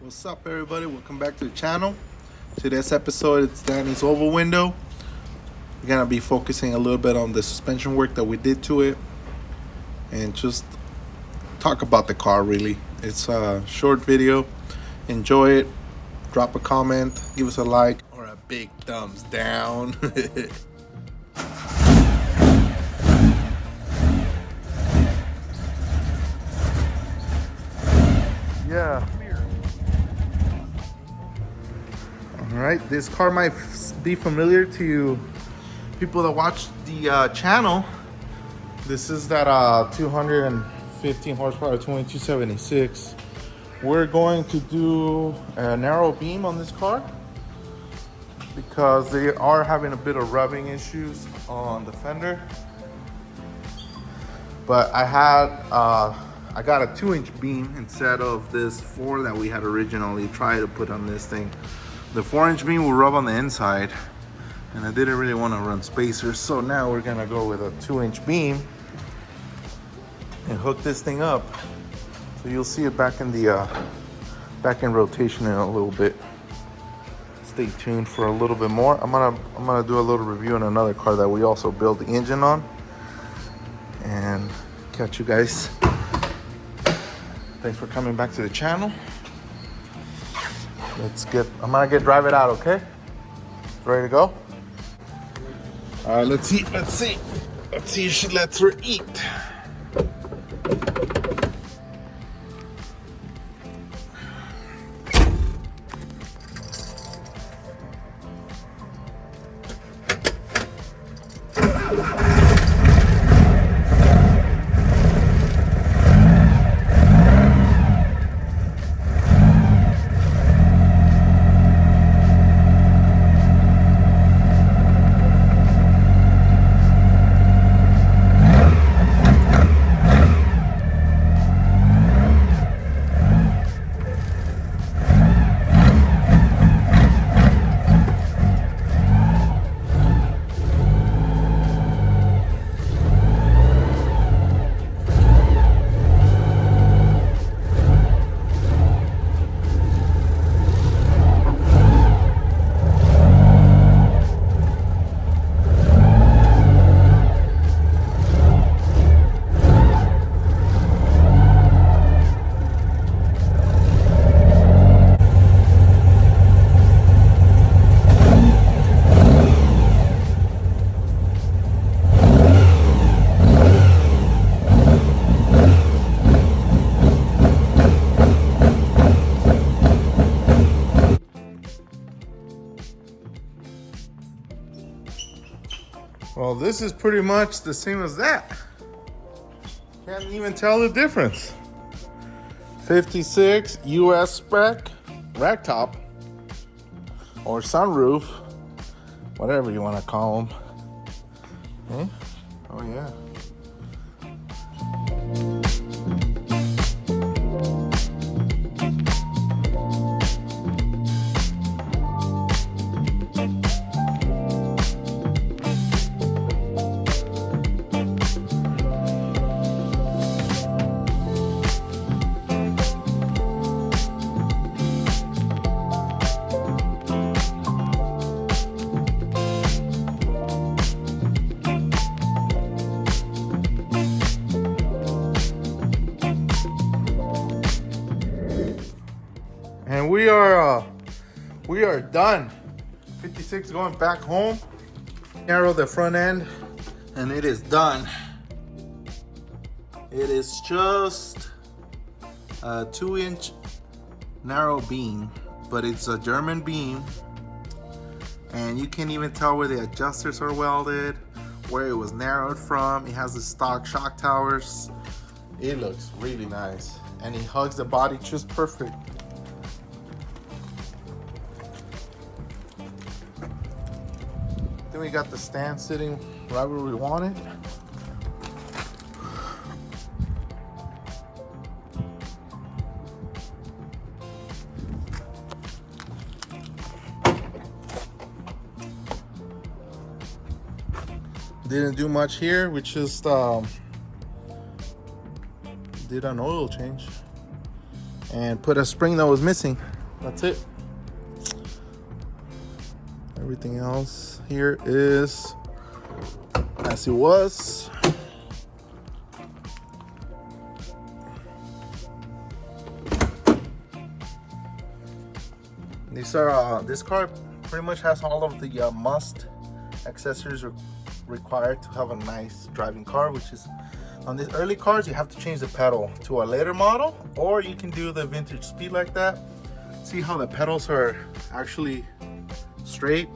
What's up, everybody? Welcome back to the channel. Today's episode, it's Danny's oval window. We're gonna be focusing a little bit on the suspension work that we did to it and just talk about the car. Really, it's a short video. Enjoy it. Drop a comment, give us a like or a big thumbs down. Yeah. Alright, this car might be familiar to people that watch the channel. This is that 215 horsepower 2276. We're going to do a narrow beam on this car because they are having a bit of rubbing issues on the fender. But I got a 2-inch beam instead of this 4 that we had originally tried to put on this thing. The 4-inch beam will rub on the inside, and I didn't really want to run spacers, so now we're gonna go with a 2-inch beam and hook this thing up. So you'll see it back in rotation in a little bit. Stay tuned for a little bit more. I'm gonna do a little review on another car that we also built the engine on, and catch you guys. Thanks for coming back to the channel. I'm gonna drive it out, okay? Ready to go? All right, let's see if she lets her eat. Well, this is pretty much the same as that. Can't even tell the difference. 56 US spec ragtop or sunroof, whatever you want to call them. Hmm? Oh yeah. And we are done. 56 going back home. Narrow the front end, and it is done. It is just a 2-inch narrow beam, but it's a German beam, and you can't even tell where the adjusters are welded, where it was narrowed from. It has the stock shock towers. It looks really nice, and it hugs the body just perfect. Then we got the stand sitting right where we want it. Didn't do much here. We just did an oil change and put a spring that was missing. That's it. Everything else here is as it was. These are this car pretty much has all of the must accessories required to have a nice driving car, which is on these early cars you have to change the pedal. To a later model, or you can do the vintage speed like that. See how the pedals are actually straight?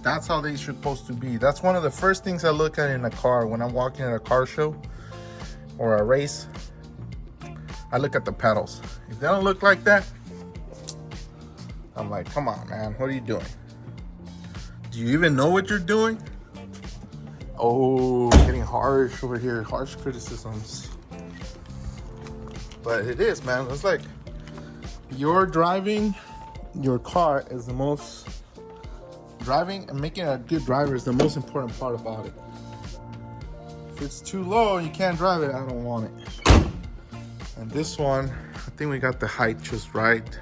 That's how they're supposed to be. That's one of the first things I look at in a car when I'm walking at a car show or a race. I look at the pedals. If they don't look like that, I'm like, come on, man, what are you doing? Do you even know what you're doing? Oh, getting harsh over here, harsh criticisms. But it is, man. It's like you're driving your car is the most, driving and making a good driver is the most important part about it. If it's too low and you can't drive it, I don't want it. And this one, I think we got the height just right.